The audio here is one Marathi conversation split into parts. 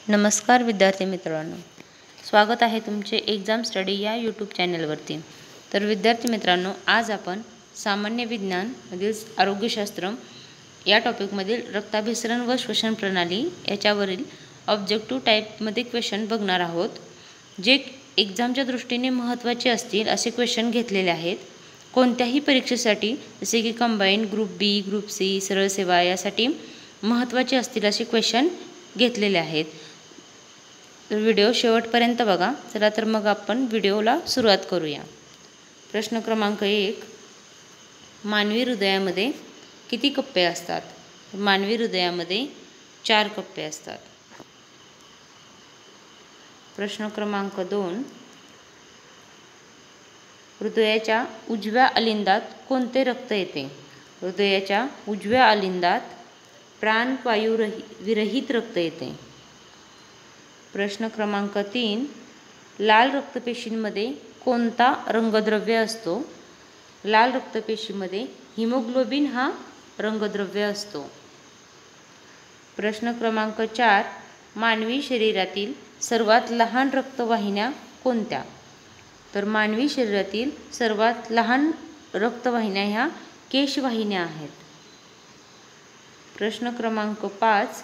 नमस्कार विद्यार्थी मित्रांनो, स्वागत आहे तुमचे एक्झाम स्टडी या यूट्यूब चॅनलवरती। तर विद्यार्थी मित्रांनो, आज आपण सामान्य विज्ञानमधील आरोग्यशास्त्र या टॉपिकमधील रक्ताभिसरण व श्वसन प्रणाली याच्यावरील ऑब्जेक्टिव्ह टाईपमध्ये क्वेश्चन बघणार आहोत, जे एक्झामच्या दृष्टीने महत्त्वाचे असतील असे क्वेश्चन घेतलेले आहेत। कोणत्याही परीक्षेसाठी जसे की कंबाईन, ग्रुप बी, ग्रुप सी, सरळ सेवा यासाठी महत्त्वाचे असतील असे क्वेश्चन घेतलेले आहेत। तर व्हिडिओ शेवटपर्यंत बघा। चला तर मग आपण व्हिडिओला सुरुवात करूया। प्रश्न क्रमांक 1, मानवी हृदयामध्ये किती कप्पे असतात? मानवी हृदयामध्ये 4 कप्पे असतात। प्रश्न क्रमांक 2, हृदयाच्या उजव्या अलिंदात कोणते रक्त येते? हृदयाच्या उजव्या अलिंदात प्राणवायू विरहित रक्त येते। प्रश्न क्रमांक 3, लाल रक्तपेशींमध्ये कोणता रंगद्रव्य असतो? लाल रक्तपेशीमध्ये हिमोग्लोबिन हा रंगद्रव्य असतो। प्रश्न क्रमांक 4, मानवी शरीरातील सर्वात लहान रक्तवाहिन्या कोणत्या? तर मानवी शरीरातील सर्वात लहान रक्तवाहिन्या ह्या केशवाहिन्या आहेत। प्रश्न क्रमांक 5,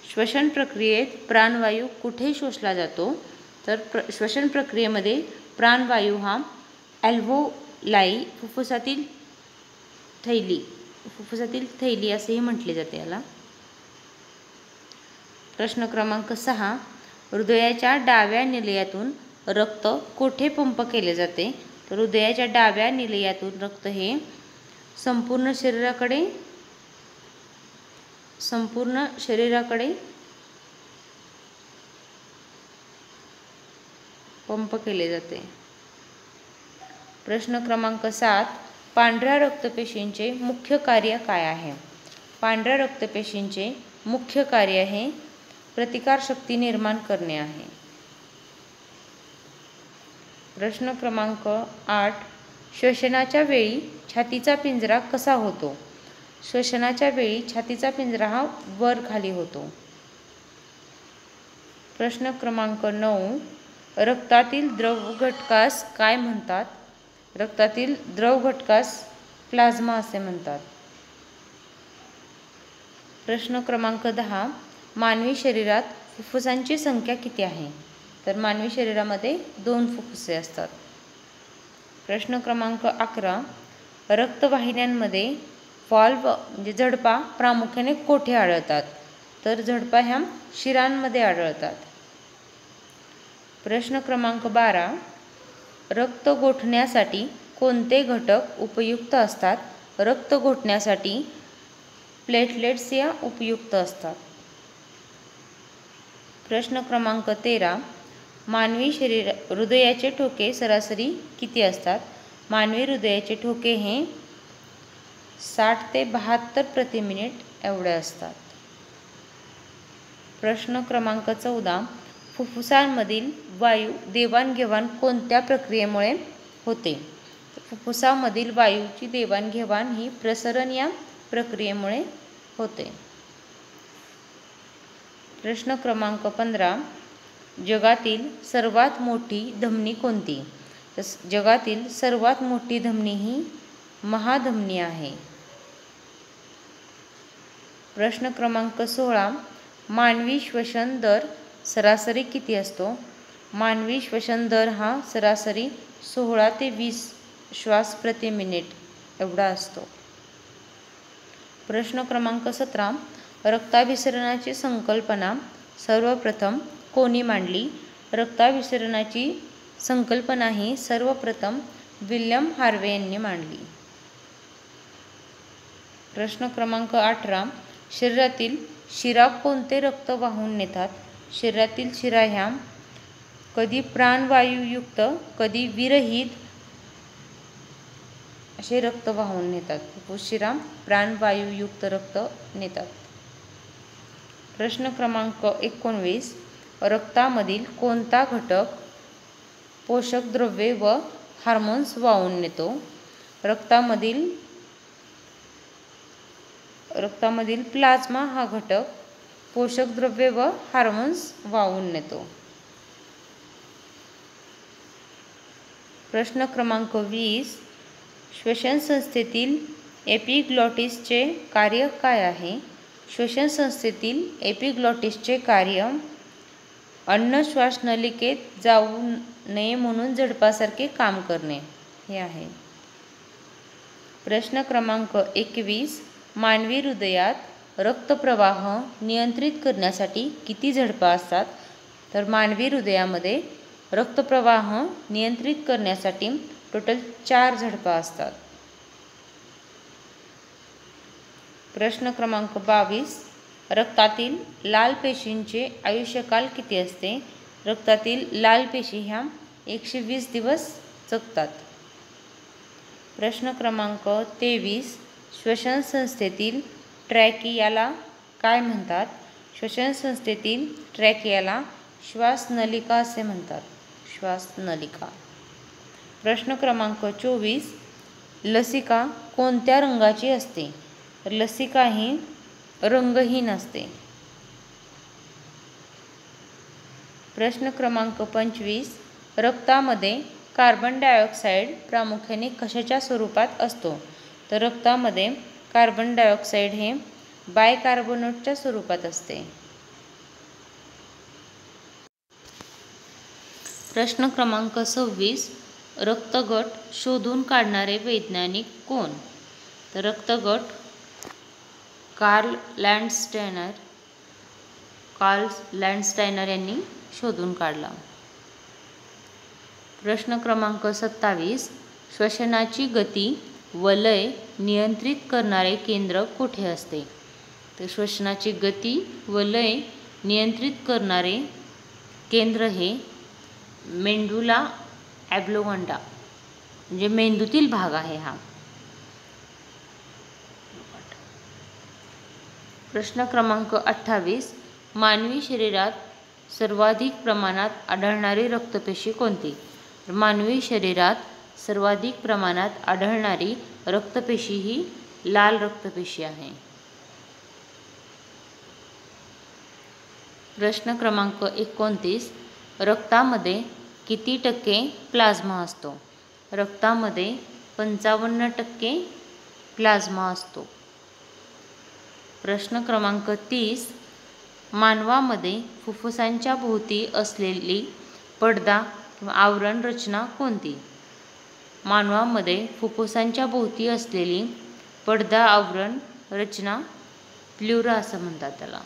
श्वसन प्रक्रियेत प्राणवायू कुठे शोषला जातो? तर श्वसन प्रक्रियेमध्ये प्राणवायू हा अल्व्होलाई फुफ्फुसातील थैली असेही म्हटले जाते याला। प्रश्न क्रमांक 6, हृदयाच्या डाव्या निलयातून रक्त कोठे पंप केले जाते? तर हृदयाच्या डाव्या निलयातून रक्त हे संपूर्ण शरीराकडे पंप केले जाते। प्रश्न क्रमांक 7, पांढऱ्या रक्तपेशींचे मुख्य कार्य काय आहे? पांढऱ्या रक्तपेशींचे मुख्य कार्य हे प्रतिकारशक्ती निर्माण करणे आहे। प्रश्न क्रमांक 8, श्वसनाच्या वेळी छातीचा पिंजरा कसा होतो? श्वसनाच्या वेळी छातीचा पिंजरा हा वर खाली होतो। प्रश्न क्रमांक 9, रक्तातील द्रव घटकास काय म्हणतात? रक्तातील द्रव घटकास प्लाझ्मा असे म्हणतात। प्रश्न क्रमांक 10, मानवी शरीरात फुफ्फुसांची संख्या किती आहे? तर मानवी शरीरामध्ये 2 फुफ्फुसे असतात। प्रश्न क्रमांक 11, रक्तवाहिन्यांमध्ये व्हॉल्व म्हणजे झडपा प्रामुख्याने कोठे आढळतात? तर झडपा ह्या शिरांमध्ये आढळतात। प्रश्न क्रमांक 12, रक्त गोठण्यासाठी कोणते घटक उपयुक्त असतात? रक्त गोठण्यासाठी प्लेटलेट्स या उपयुक्त असतात। प्रश्न क्रमांक 13, मानवी हृदयाचे ठोके सरासरी किती असतात? मानवी हृदयाचे ठोके हे 60 ते 72 प्रति मिनिट एवढे असतात। प्रश्न क्रमांक 14, फुफ्फुसांमधील वायू देवाणघेवाण कोणत्या प्रक्रियेमुळे होते? फुफ्फुसामधील वायूची देवाणघेवाण ही प्रसरण या प्रक्रियेमुळे होते। प्रश्न क्रमांक 15, जगातील सर्वात मोठी धमनी कोणती? जगातील सर्वात मोठी धमनी ही महाधमनी आहे। प्रश्न क्रमांक 16, मानवी श्वसन दर सरासरी किती असतो? मानवी श्वसन दर हा सरासरी 16 ते 20 श्वास प्रति मिनिट एवढा असतो। प्रश्न क्रमांक 17, रक्ताभिसरणाची संकल्पना सर्वप्रथम कोणी मांडली? रक्ताभिसरणाची संकल्पना ही सर्वप्रथम विल्यम हार्वे यांनी मांडली। प्रश्न क्रमांक 18, शरीरातील शिरा कोणते रक्त वाहून नेतात? शरीरातील शिरा ह्या कधी प्राणवायूयुक्त कधी विरहित असे रक्त वाहून नेतात। फुफ्फुसशिरा प्राणवायूयुक्त रक्त नेतात। प्रश्न क्रमांक 19, रक्तामधील कोणता घटक पोषक द्रव्ये व हार्मोन्स वाहून नेतो? रक्तामधील प्लाझ्मा हा घटक पोषक द्रव्ये व हार्मोन्स वाहून नेतो. प्रश्न क्रमांक 20. श्वसन संस्थेतील एपिग्लॉटिसचे कार्य काय आहे? श्वसन संस्थेतील एपिग्लॉटिसचे कार्य अन्न श्वासनलिकेत जाऊ नये म्हणून झडपासारखे काम करणे हे आहे. प्रश्न क्रमांक 21. मानवी हृदयात रक्तप्रवाह नियंत्रित करण्यासाठी किती झडपा असतात? तर मानवी हृदयामध्ये रक्तप्रवाह नियंत्रित करण्यासाठी टोटल 4 झडपा असतात. प्रश्न क्रमांक 22. रक्तातील लाल पेशींचे आयुष्यकाल किती असते? रक्तातील लाल पेशी ह्या 120 दिवस जगतात. प्रश्न क्रमांक 23. श्वसन संस्थेतील ट्रॅकियाला काय म्हणतात? श्वसन संस्थेतील ट्रॅकियाला श्वासनलिका असे म्हणतात. श्वासनलिका. प्रश्न क्रमांक 24. लसिका कोणत्या रंगाची असते? तर लसिका ही रंगहीन असते. प्रश्न क्रमांक 25. रक्तामध्ये कार्बन डायऑक्साईड प्रामुख्याने कशाच्या स्वरूपात असतो? तर रक्तामध्ये कार्बन डायऑक्साईड हे बायकार्बोनेटच्या स्वरूपात असते. प्रश्न क्रमांक 26. रक्तगट शोधून काढणारे वैज्ञानिक कोण? तर रक्तगट कार्ल लँडस्टायनर यांनी शोधून काढला. प्रश्न क्रमांक 27. श्वसनाची गती व लय नियंत्रित करणारे केंद्र कुठे असते? तर श्वसनाची गती व लय नियंत्रित करणारे केंद्र हे मेंडुला ॲब्लोगंडा म्हणजे मेंदूतील भाग आहे हा. प्रश्न क्रमांक 28. मानवी शरीरात सर्वाधिक प्रमाणात आढळणारी रक्तपेशी कोणती? मानवी शरीरात सर्वाधिक प्रमाणात आढळणारी रक्तपेशी ही लाल रक्तपेशी आहे. प्रश्न क्रमांक 29. रक्तामध्ये किती टक्के प्लाझ्मा असतो? रक्तामध्ये 55% प्लाझ्मा असतो. प्रश्न क्रमांक 30. मानवामध्ये फुफ्फुसांच्या भोवती असलेली पडदा किंवा आवरण रचना कोणती? मानवामध्ये फुफ्फुसांच्या भोवती असलेली पडदा आवरण रचना प्ल्युरा असं म्हणतात त्याला.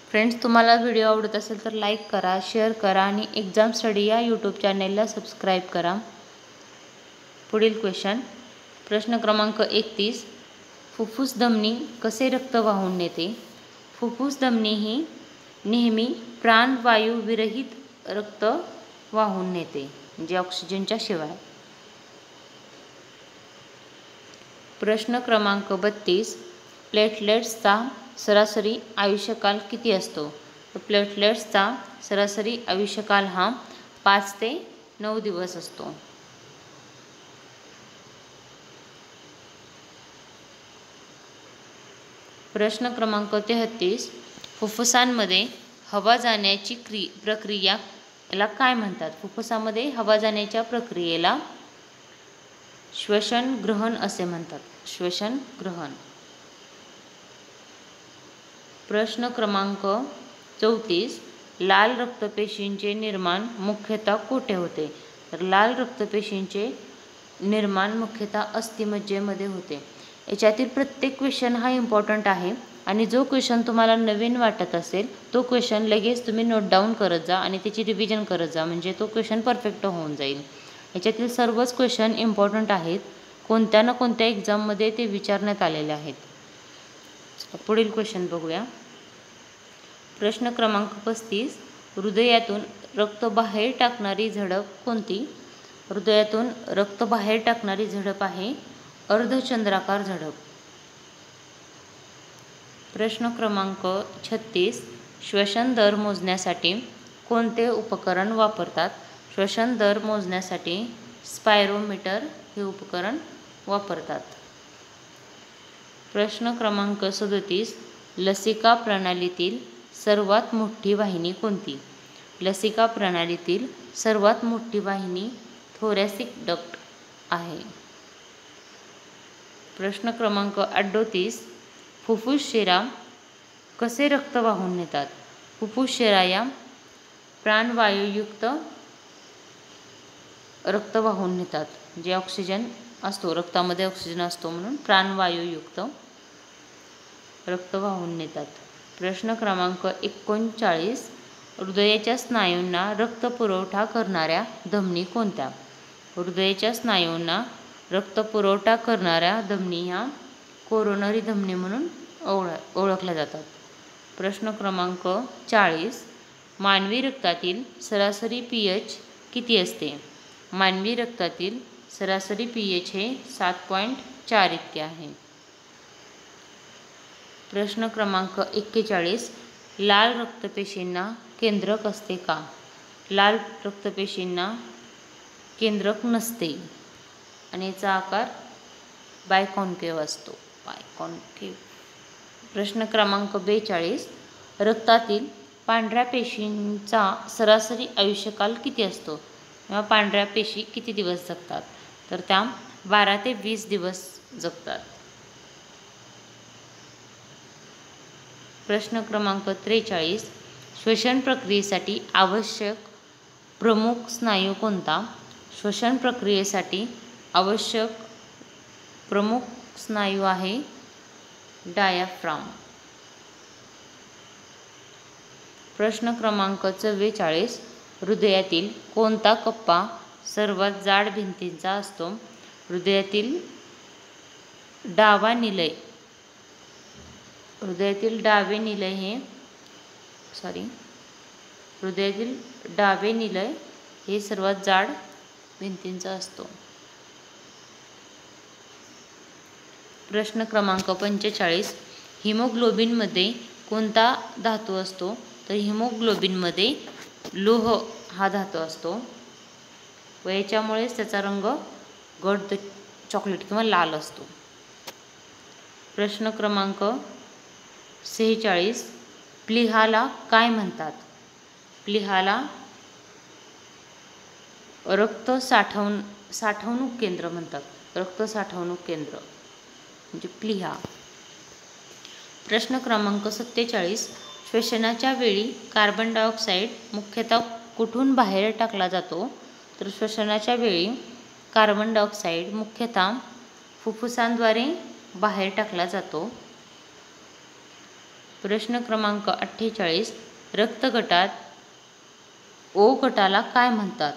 फ्रेंड्स, तुम्हाला व्हिडिओ आवडत असेल तर लाईक करा, शेअर करा आणि एक्झाम स्टडी या यूट्यूब चॅनेलला सबस्क्राईब करा. पुढील क्वेश्चन. प्रश्न क्रमांक 31. फुफ्फुस धमनी कसे रक्त वाहून नेते? फुफ्फुस धमनी ही नेहमी प्राणवायू विरहित रक्त वाहून नेते म्हणजे ऑक्सिजनच्या शिवाय. प्रश्न क्रमांक 32. प्लेटलेट्सचा सरासरी आयुष्यकाल किती असतो? तर प्लेटलेट्सचा सरासरी आयुष्यकाल हा 5 ते 9 दिवस असतो. प्रश्न क्रमांक 33. फुफ्फुसांमध्ये हवा जाण्याची प्रक्रिया याला काय म्हणतात? फुफ्फुसामध्ये हवा जाण्याच्या प्रक्रियेला श्वसन ग्रहण असे म्हणतात. श्वसन ग्रहण. प्रश्न क्रमांक 34. लाल रक्तपेशींचे निर्माण मुख्यतः कुठे होते? तर लाल रक्तपेशींचे निर्माण मुख्यतः अस्थिमज्जेमध्ये होते. याच्यातील प्रत्येक क्वेश्चन हा इम्पॉर्टंट आहे आणि जो क्वेश्चन तुम्हाला नवीन वाटत असेल तो क्वेश्चन लगेच तुम्ही नोट डाऊन करत जा आणि त्याची रिव्हिजन करत जा म्हणजे तो क्वेश्चन परफेक्ट होऊन जाईल. याच्यातील सर्वच क्वेश्चन इम्पॉर्टंट आहेत. कोणत्या ना कोणत्या एक्झाममध्ये ते विचारण्यात आलेले आहेत. पुढील क्वेश्चन बघूया. प्रश्न क्रमांक 35. हृदयातून रक्त बाहेर टाकणारी झडप कोणती? हृदयातून रक्त बाहेर टाकणारी झडप आहे अर्धचंद्राकार झडप. प्रश्न क्रमांक 36. श्वसन दर मोजण्यासाठी कोणते उपकरण वापरतात? श्वसन दर मोजण्यासाठी स्पायरोमीटर हे उपकरण वापरतात. प्रश्न क्रमांक 37. लसिका प्रणालीतील सर्वात मोठी वाहिनी कोणती? लसिका प्रणालीतील सर्वात मोठी वाहिनी थोरॅसिक डक्ट आहे. प्रश्न क्रमांक 38. फुफ्फुस शिरा कसे रक्त वाहून नेतात? फुफ्फुस शिरा या प्राणवायूयुक्त रक्त वाहून नेतात. जे ऑक्सिजन असतो, रक्तामध्ये ऑक्सिजन असतो म्हणून प्राणवायूयुक्त रक्त वाहून नेतात. प्रश्न क्रमांक 39. हृदयाच्या स्नायूंना रक्तपुरवठा करणाऱ्या धमनी कोणत्या? हृदयाच्या स्नायूंना रक्तपुरवठा करणाऱ्या धमनी ह्या कोरोनरी धमनी म्हणून ओळखल्या जातात. प्रश्न क्रमांक 40. मानवी रक्तातील सरासरी pH किती असते? मानवी रक्तातील सरासरी pH हे 7.4 इतके आहे. प्रश्न क्रमांक 41. लाल रक्तपेशींना केंद्रक असते का? लाल रक्तपेशींना केंद्रक नसते आणि याचा आकार बायकॉन्केव्ह असतो. बायकॉन्केव्ह. प्रश्न क्रमांक 42. रक्तातील पांढऱ्या पेशींचा सरासरी आयुष्यकाल किती असतो? किंवा पांढऱ्या पेशी किती दिवस जगतात? तर त्या 12 ते 20 दिवस जगतात. प्रश्न क्रमांक 43. श्वसन प्रक्रियेसाठी आवश्यक प्रमुख स्नायू कोणता? श्वसन प्रक्रियेसाठी आवश्यक प्रमुख स्नायू आहे डायाफ्राम. प्रश्न क्रमांक 44. हृदयातील कोणता कप्पा सर्वात जाड भिंतींचा असतो? हृदयातील डावा निलय हृदयातील डावे निलय हे सर्वात जाड भिंतींचा असतो. प्रश्न क्रमांक 45. हिमोग्लोबिनमध्ये कोणता धातू असतो? तर हिमोग्लोबिनमध्ये लोह हा धातू असतो व याच्यामुळेच त्याचा रंग गडद चॉकलेट किंवा लाल असतो. प्रश्न क्रमांक 46. प्लीहाला काय म्हणतात? प्लीहाला रक्त साठवणूक केंद्र म्हणतात. रक्त साठवणूक केंद्र म्हणजे प्लीहा. प्रश्न क्रमांक 47. श्वसनाच्या वेळी कार्बन डायऑक्साईड मुख्यतः कुठून बाहेर टाकला जातो? तर श्वसनाच्या वेळी कार्बन डायऑक्साईड मुख्यतः फुफ्फुसांद्वारे बाहेर टाकला जातो. प्रश्न क्रमांक 48. रक्तगटात ओ गटाला काय म्हणतात?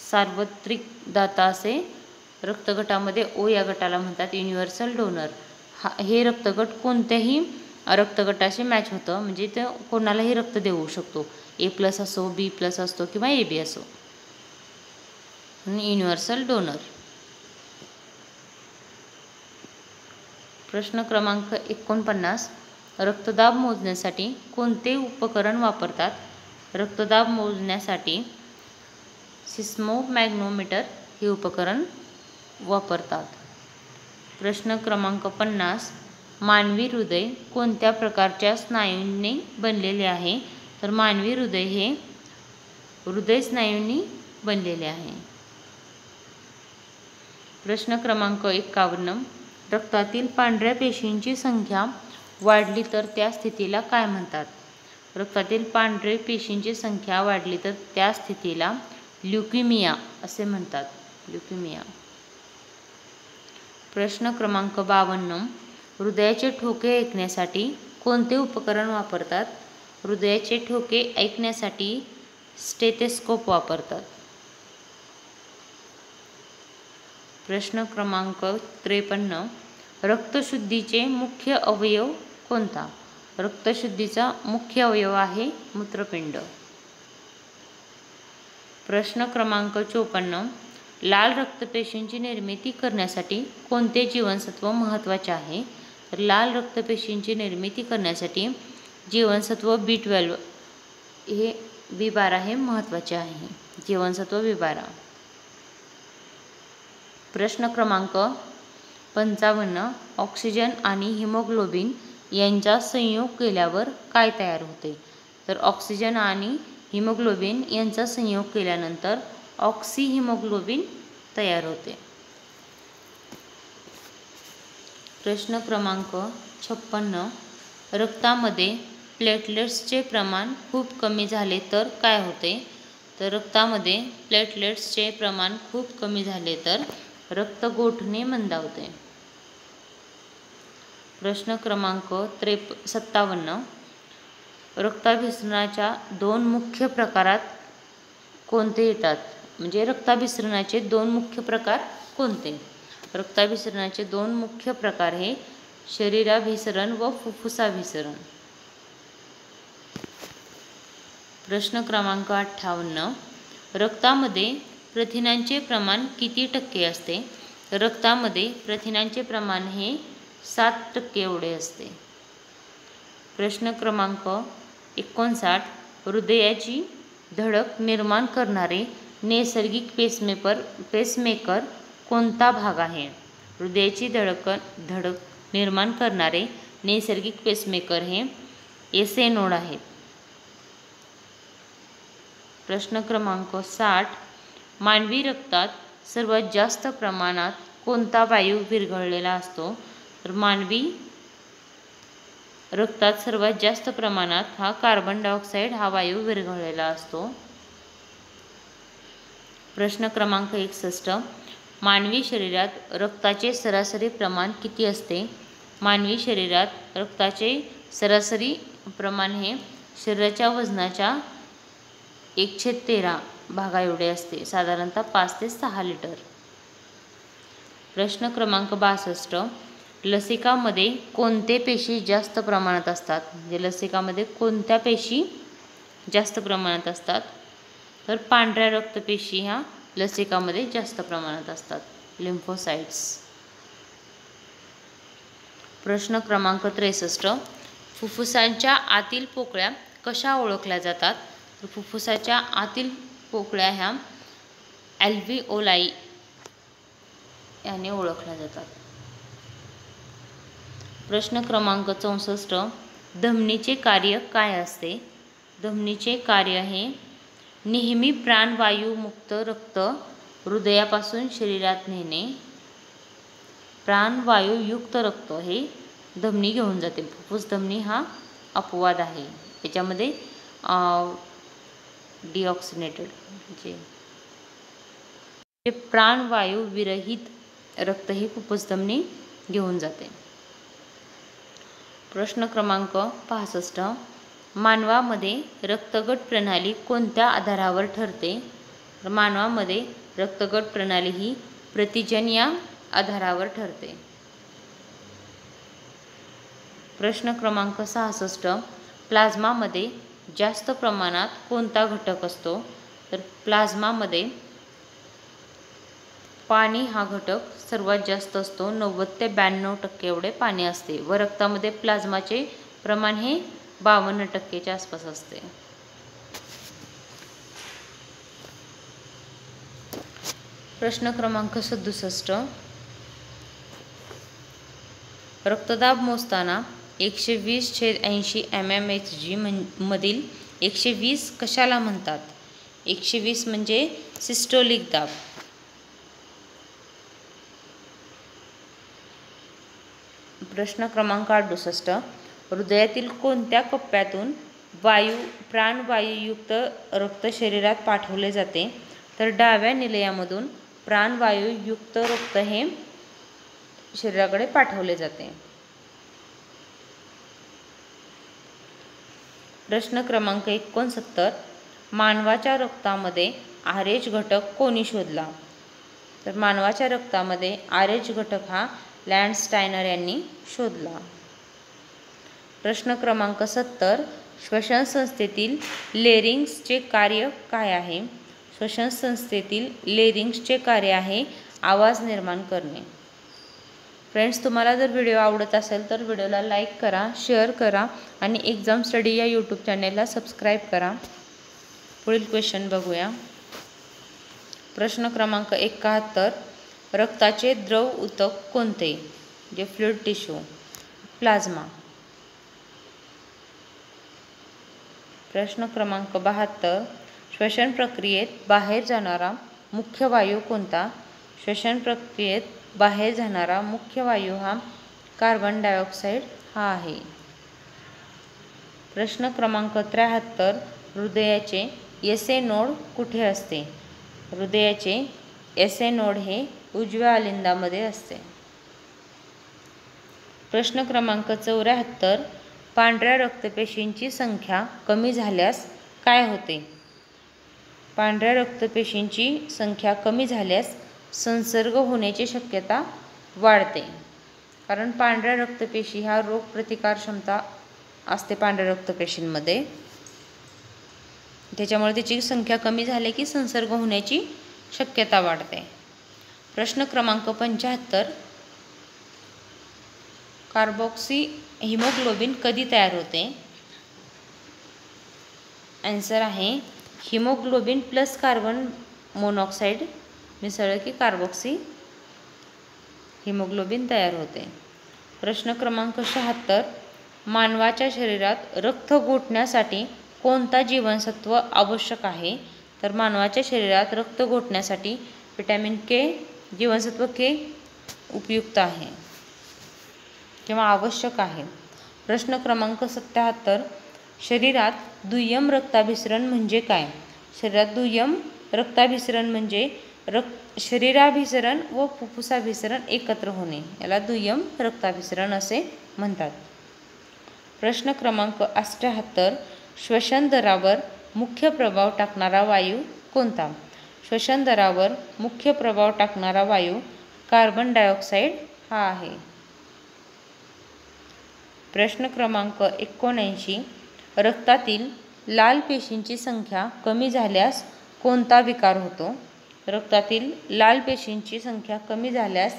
सार्वत्रिक दाता असे रक्तगटामध्ये ओ या गटाला म्हणतात. Universal donor. हे रक्तगट कोणत्याही रक्तगटाशी मॅच होतं, म्हणजे ते कोणालाही रक्त देऊ शकतो. A+ असो, B+ असतो किंवा AB असो. Universal donor. प्रश्न क्रमांक 49. रक्तदाब मोजण्यासाठी कोणते उपकरण वापरतात? रक्तदाब मोजण्यासाठी सिस्मोमॅग्नोमीटर हे उपकरण वापरतात. प्रश्न क्रमांक 50. मानवी हृदय कोणत्या प्रकारच्या स्नायूंनी बनलेले आहे? तर मानवी हृदय हे हृदय स्नायूंनी बनलेले आहे. प्रश्न क्रमांक 51. रक्तातील पांढऱ्या पेशींची संख्या वाढली तर त्या स्थितीला काय म्हणतात? रक्तातील पांढऱ्या पेशींची संख्या वाढली तर त्या स्थितीला ल्युकेमिया असे म्हणतात. ल्युकेमिया. प्रश्न क्रमांक 52. हृदयाचे ठोके ऐकण्यासाठी कोणते उपकरण वापरतात? हृदयाचे ठोके ऐकण्यासाठी स्टेथोस्कोप वापरतात. प्रश्न क्रमांक 53. रक्तशुद्धीचे मुख्य अवयव कोणता? रक्तशुद्धीचा मुख्य अवयव आहे मूत्रपिंड. प्रश्न क्रमांक 54. लाल रक्तपेशींची निर्मिती करण्यासाठी कोणते जीवनसत्व महत्त्वाचे आहे? तर लाल रक्तपेशींची निर्मिती करण्यासाठी जीवनसत्व B12 हे B12 हे महत्त्वाचे आहे. जीवनसत्व B12. प्रश्न क्रमांक 55 ऑक्सिजन आणि हिमोग्लोबिन यांचा संयोग केल्यावर काय तयार होते? तर ऑक्सिजन आणि हिमोग्लोबिन यांचा संयोग केल्यानंतर ऑक्सिहिमोग्लोबिन तयार होते. प्रश्न क्रमांक 56. रक्तामध्ये प्लेटलेट्सचे प्रमाण खूप कमी झाले तर काय होते? तर रक्तामध्ये प्लेटलेट्सचे प्रमाण खूप कमी झाले तर रक्त गोठणे मंदावते. प्रश्न क्रमांक 57. रक्ताभिसरणाच्या 2 मुख्य प्रकारात कोणते येतात? म्हणजे रक्ताभिसरणाचे 2 मुख्य प्रकार कोणते? रक्ताभिसरणाचे 2 मुख्य प्रकार हे शरीराभिसरण व फुफ्फुसाभिसरण. प्रश्न क्रमांक 58. रक्तामध्ये प्रथिनांचे प्रमाण किती टक्के असते? रक्तामध्ये प्रथिनांचे प्रमाण हे 7% एवढे असते. प्रश्न क्रमांक 59. हृदयाची धडक निर्माण करणारे नैसर्गिक पेसमेकर कोणता भाग आहे? हृदयाची धडक निर्माण करणारे नैसर्गिक पेसमेकर हे एसए नोड आहेत. प्रश्न क्रमांक 60. मानवी रक्तात सर्वात जास्त प्रमाणात कोणता वायू विरघळलेला असतो? तर मानवी रक्तात सर्वात जास्त प्रमाणात हा कार्बन डायऑक्साईड हा वायू विरघळलेला असतो. प्रश्न क्रमांक 61. मानवी शरीरात रक्ताचे सरासरी प्रमाण किती असते? मानवी शरीरात रक्ताचे सरासरी प्रमाण हे शरीराच्या वजनाच्या 1/13 भागा एवढे असते, साधारणतः 5 ते 6 लिटर. प्रश्न क्रमांक 62. लसिकामध्ये कोणते पेशी जास्त प्रमाणात असतात? म्हणजे लसिकामध्ये कोणत्या पेशी जास्त प्रमाणात असतात? तर पांढऱ्या रक्तपेशी ह्या लसिकामध्ये जास्त प्रमाणात असतात, लिम्फोसाइट्स. प्रश्न क्रमांक 63. फुफ्फुसांच्या आतील पोकळ्या कशा ओळखल्या जातात? तर फुफ्फुसाच्या आतील पोकळ्या ह्या ॲल्व्हिओलाई याने ओळखल्या जातात. प्रश्न क्रमांक 64. धमनीचे कार्य काय असते? धमनीचे कार्य हे नेहमी प्राणवायुमुक्त रक्त हृदयापासून शरीरात नेणे. प्राणवायुयुक्त रक्त हे धमनी घेऊन जाते. फुफ्फुस धमनी हा अपवाद आहे, याच्यामध्ये डिऑक्सिनेटेड म्हणजे प्राणवायू विरहित रक्त हे फुफ्फुस धमनी घेऊन जाते. प्रश्न क्रमांक 65. मानवामध्ये रक्तगट प्रणाली कोणत्या आधारावर ठरते? तर मानवामध्ये रक्तगट प्रणाली ही प्रतिजन या आधारावर ठरते. प्रश्न क्रमांक 66. प्लाझ्मामध्ये जास्त प्रमाणात कोणता घटक असतो? तर प्लाझ्मामध्ये पाणी हा घटक सर्वात जास्त असतो, 90 ते 92% एवढे पाणी असते व रक्तामध्ये प्लाझ्माचे प्रमाण हे 52% आसपास असते. प्रश्न क्रमांक 67. रक्तदाब मोजताना 120/80 mmHg मधील 120 कशाला म्हणतात? 120 म्हणजे सिस्टोलिक दाब. प्रश्न क्रमांक 68. हृदयातील कोणत्या कप्प्यातून प्राणवायुयुक्त रक्त शरीरात पाठवले जाते? तर डाव्या निलयामधून प्राणवायुयुक्त रक्त हे शरीराकडे पाठवले जाते. प्रश्न क्रमांक 69. मानवाच्या रक्तामध्ये RH घटक कोणी शोधला? तर मानवाच्या रक्तामध्ये RH घटक हा लँडस्टायनर यांनी शोधला. प्रश्न क्रमांक 70. श्वसन संस्थेतील लेरिंग्सचे कार्य काय आहे? श्वसन संस्थेतील लेरिंग्सचे कार्य आहे आवाज निर्माण करणे. फ्रेंड्स, तुम्हाला जर व्हिडिओ आवडत असेल तर व्हिडिओला लाईक करा, शेअर करा आणि एक्झाम स्टडी या यूट्यूब चॅनेलला सबस्क्राईब करा. पुढील क्वेश्चन बघूया. प्रश्न क्रमांक 71. रक्ताचे द्रव ऊतक कोणते? जे फ्लुइड टिश्यू, प्लाझ्मा. प्रश्न क्रमांक 72. श्वसन प्रक्रियेत बाहेर जाणारा मुख्य वायू कोणता? श्वसन प्रक्रियेत बाहेर जाणारा मुख्य वायू हा कार्बन डायऑक्साईड हा आहे. प्रश्न क्रमांक 73. हृदयाचे एसए नोड कुठे असते? हृदयाचे एसए नोड हे उजव्या अलिंदामध्ये असते. प्रश्न क्रमांक 74. पांढऱ्या रक्तपेशींची संख्या कमी झाल्यास काय होते? पांढऱ्या रक्तपेशींची संख्या कमी झाल्यास संसर्ग होण्याची शक्यता वाढते. कारण पांढऱ्या रक्तपेशी ह्या रोगप्रतिकार क्षमता असते पांढऱ्या रक्तपेशींमध्ये, त्याच्यामुळे त्याची संख्या कमी झाली की संसर्ग होण्याची शक्यता वाढते. प्रश्न क्रमांक 75. कार्बोक्सी हिमोग्लोबिन कधी तयार होते? आन्सर आहे हिमोग्लोबिन प्लस कार्बन मोनॉक्साईड मिसळले की कार्बोक्सी हिमोग्लोबिन तयार होते. प्रश्न क्रमांक 76. मानवाच्या शरीरात रक्त गोठण्यासाठी कोणता जीवनसत्व आवश्यक आहे? तर मानवाच्या शरीरात रक्त गोठण्यासाठी विटॅमिन के, जीवनसत्व के उपयुक्त आहे किंवा आवश्यक आहे. प्रश्न क्रमांक 77. शरीरात दुय्यम रक्ताभिसरण म्हणजे काय? शरीरात दुय्यम रक्ताभिसरण म्हणजे शरीराभिसरण व फुफ्फुसाभिसरण एकत्र होणे, याला दुय्यम रक्ताभिसरण असे म्हणतात. प्रश्न क्रमांक 78. श्वसन दरावर मुख्य प्रभाव टाकणारा वायू कोणता? श्वसन दरावर मुख्य प्रभाव टाकणारा वायू कार्बन डायऑक्साईड हा आहे. प्रश्न क्रमांक 79. रक्तातील लाल पेशींची संख्या कमी झाल्यास कोणता विकार होतो? रक्तातील लाल पेशींची संख्या कमी झाल्यास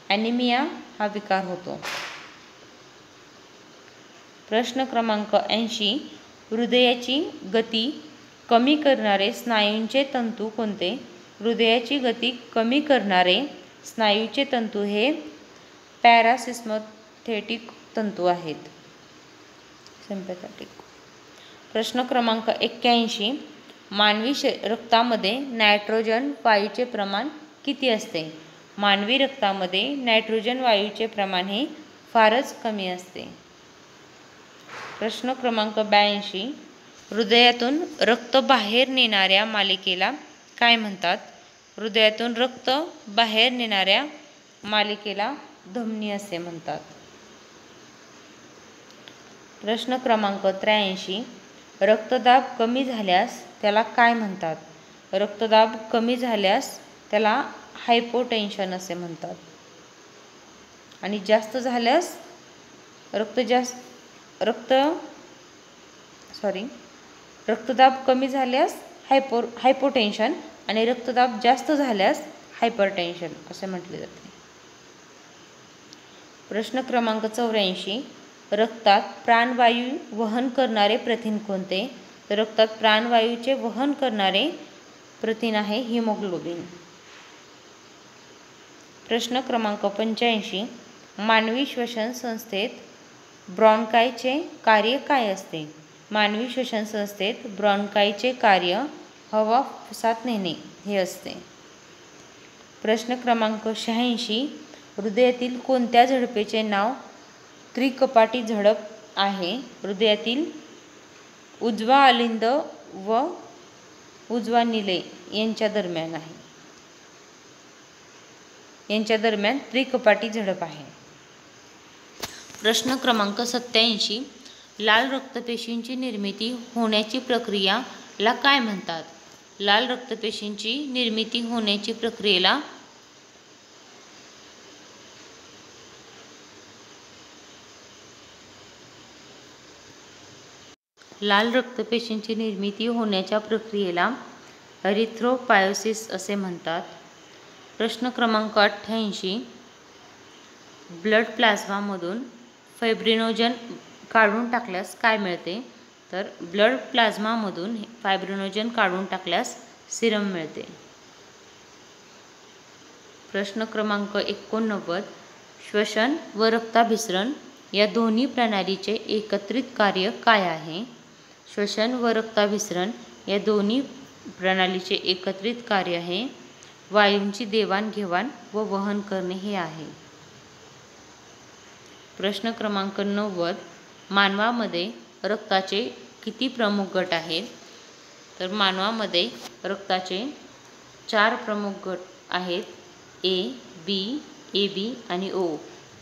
ॲनिमिया हा विकार होतो. प्रश्न क्रमांक 80. हृदयाची गती कमी करणारे स्नायूंचे तंतू कोणते? हृदयाची गती कमी करणारे स्नायूचे तंतू हे पॅरासिम्पॅथेटिक तंतू आहेत. सिम्पॅथेटिक. प्रश्न क्रमांक 81. मानवी रक्तामध्ये नायट्रोजन वायूचे प्रमाण किती असते? मानवी रक्तामध्ये नायट्रोजन वायूचे प्रमाण हे फारच कमी असते. प्रश्न क्रमांक 82. हृदयातून रक्त बाहेर नेणाऱ्या मालिकेला काय म्हणतात? हृदयातून रक्त बाहेर नेणाऱ्या मालिकेला धमनी असे म्हणतात. प्रश्न क्रमांक 83. रक्तदाब कमी झाल्यास त्याला काय म्हणतात? रक्तदाब कमी झाल्यास त्याला हायपोटेन्शन असे म्हणतात. आणि जास्त झाल्यास रक्तदाब कमी झाल्यास हायपोटेन्शन आणि रक्तदाब जास्त झाल्यास हायपरटेन्शन असे म्हटले जाते. प्रश्न क्रमांक 84. रक्तात प्राणवायू वहन करणारे प्रथिन कोणते? तर रक्तात प्राणवायूचे वहन करणारे प्रथिन आहे हिमोग्लोबिन. प्रश्न क्रमांक 85. मानवी श्वसन संस्थेत ब्रॉन्कायचे कार्य काय असते? मानवी श्वसन संस्थेत ब्रॉन्कायचे कार्य हवा फुफ्फुसात नेणे हे असते. प्रश्न क्रमांक 86. हृदयातील कोणत्या झडपेचे नाव त्रिकपाटी झडप आहे? हृदयातील उजवा अलिंद व उजवा निलय यांच्या दरम्यान आहे. यांच्या दरम्यान त्रिकपाटी झडप आहे. प्रश्न क्रमांक 87. लाल रक्तपेशींची निर्मिती होण्याची प्रक्रियाला काय म्हणतात? लाल रक्तपेशींची निर्मिती होण्याची प्रक्रियेला लाल रक्तपेशींची निर्मिती होण्याच्या प्रक्रियेला एरिथ्रोपायोसिस असे म्हणतात. प्रश्न क्रमांक 88. ब्लड प्लाझ्मामधून फायब्रिनोजन काढून टाकल्यास काय मिळते? तर ब्लड प्लाझ्मामधून फायब्रिनोजन काढून टाकल्यास सिरम मिळते. प्रश्न क्रमांक 89, श्वसन व रक्ताभिसरण या दोन्ही प्रणालीचे एकत्रित कार्य काय आहे? श्वसन व रक्ताभिसरण या दोन्ही प्रणालीचे एकत्रित कार्य आहे वायूंची देवाणघेवाण व वहन करणे हे आहे. प्रश्न क्रमांक 90, मानवामध्ये रक्ताचे किती प्रमुख गट आहेत? तर मानवामध्ये रक्ताचे 4 प्रमुख गट आहेत. ए, बी, ए बी आणि ओ.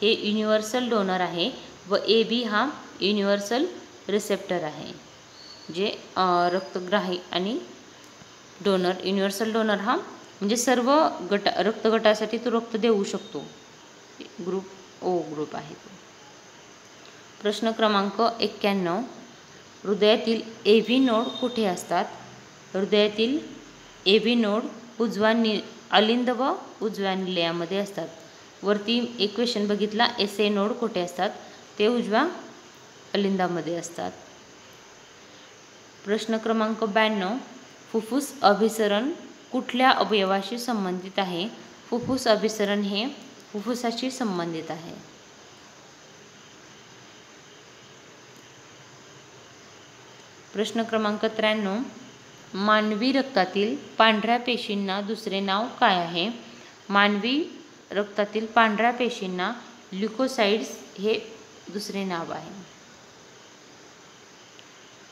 हे युनिव्हर्सल डोनर आहे व ए बी हा युनिव्हर्सल रिसेप्टर आहे. जे रक्तग्राही आणि डोनर, युनिव्हर्सल डोनर हा म्हणजे सर्व रक्तगटासाठी तो रक्त देऊ शकतो. ग्रुप ओ ग्रुप आहे तो. प्रश्न क्रमांक 91, हृदयातील ए बी नोड कुठे असतात? हृदयातील ए बी नोड उजव्या अलिंद व उजव्या निलयामध्ये असतात. वरती एक क्वेश्चन बघितला, एस ए नोड कुठे असतात? ते उजव्या अलिंदामध्ये असतात. प्रश्न क्रमांक 92, फुफ्फुस अभिसरण कुठल्या अवयवाशी संबंधित आहे? फुफ्फुस अभिसरण हे फुफ्फुसाशी संबंधित आहे. प्रश्न क्रमांक 93, मानवी रक्तातील पांढऱ्या पेशींना दुसरे नाव काय आहे? मानवी रक्तातील पांढऱ्या पेशींना ल्युकोसाइड्स हे दुसरे नाव आहे.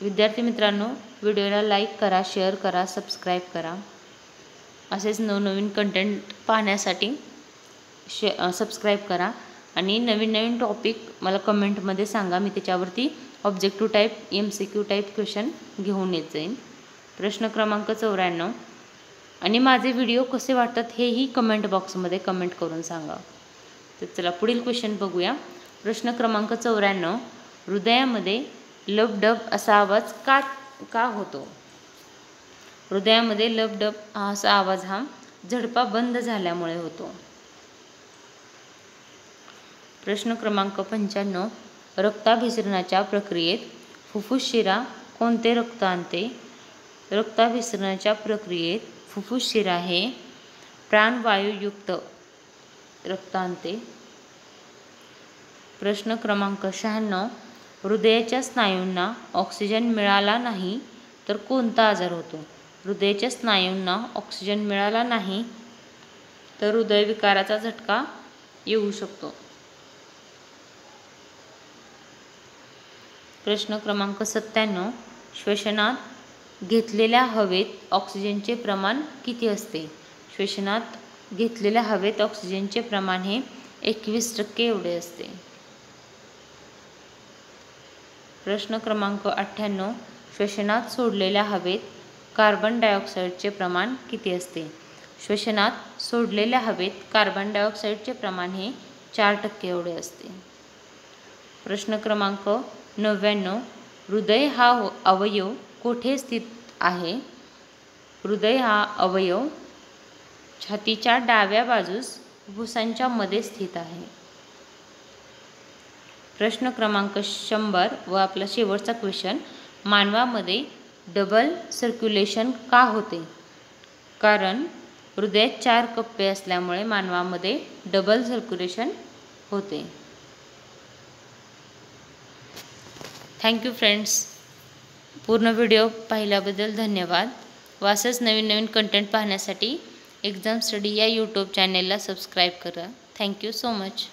विद्यार्थी मित्रांनो, व्हिडिओला लाईक करा, शेअर करा, सबस्क्राईब करा. असेच नवनवीन कंटेंट पाहण्यासाठी सबस्क्राईब करा आणि नवीन नवीन टॉपिक मला कमेंटमध्ये सांगा. मी त्याच्यावरती objective type, MCQ type question घेऊन येत जाईन. प्रश्न क्रमांक 94, आणि माझे व्हिडिओ कसे वाटतात हेही कमेंट बॉक्समध्ये कमेंट करून सांगा. तर चला पुढील क्वेश्चन बघूया. प्रश्न क्रमांक 94, हृदयामध्ये लबडब असा आवाज का होतो? हृदयामध्ये लबडब असा आवाज हा झडपा बंद झाल्यामुळे होतो. प्रश्न क्रमांक 95, रक्ताभिसरणाच्या प्रक्रियेत फुफ्फुस शिरा कोणते रक्त आणते? रक्ताभिसरणाच्या प्रक्रियेत फुफ्फुस शिरा हे प्राणवायूयुक्त रक्त आणते. प्रश्न क्रमांक 96, हृदयाच्या स्नायूंना ऑक्सिजन मिळाला नाही तर कोणता आजार होतो? हृदयाच्या स्नायूंना ऑक्सिजन मिळाला नाही तर हृदयविकाराचा झटका येऊ शकतो. प्रश्न क्रमांक 97, श्वसनात घेतलेल्या हवेत ऑक्सिजनचे प्रमाण किती असते? श्वसनात घेतलेल्या हवेत ऑक्सिजनचे प्रमाण हे 21% एवढे असते. प्रश्न क्रमांक 98, श्वसनात सोडलेल्या हवेत कार्बन डायऑक्साईडचे प्रमाण किती असते? श्वसनात सोडलेल्या हवेत कार्बन डायऑक्साईडचे प्रमाण हे 4% एवढे असते. प्रश्न क्रमांक 99, हृदय हा अवयव कोठे स्थित आहे? हृदय हा अवयव छातीच्या डाव्या बाजूस फुफ्फुसांच्या मध्ये स्थित आहे. प्रश्न क्रमांक 100 व आपला शेवटचा क्वेश्चन, मानवामध्ये डबल सर्क्युलेशन का होते? कारण हृदयात 4 कप्पे असल्यामुळे मानवामध्ये डबल सर्क्युलेशन होते. Thank you friends. पूर्ण व्हिडिओ पाहिल्याबद्दल धन्यवाद. व असंच नवीन नवीन कंटेंट पाहण्यासाठी एक्झाम स्टडी या यूट्यूब चॅनेलला सबस्क्राईब करा. Thank you so much.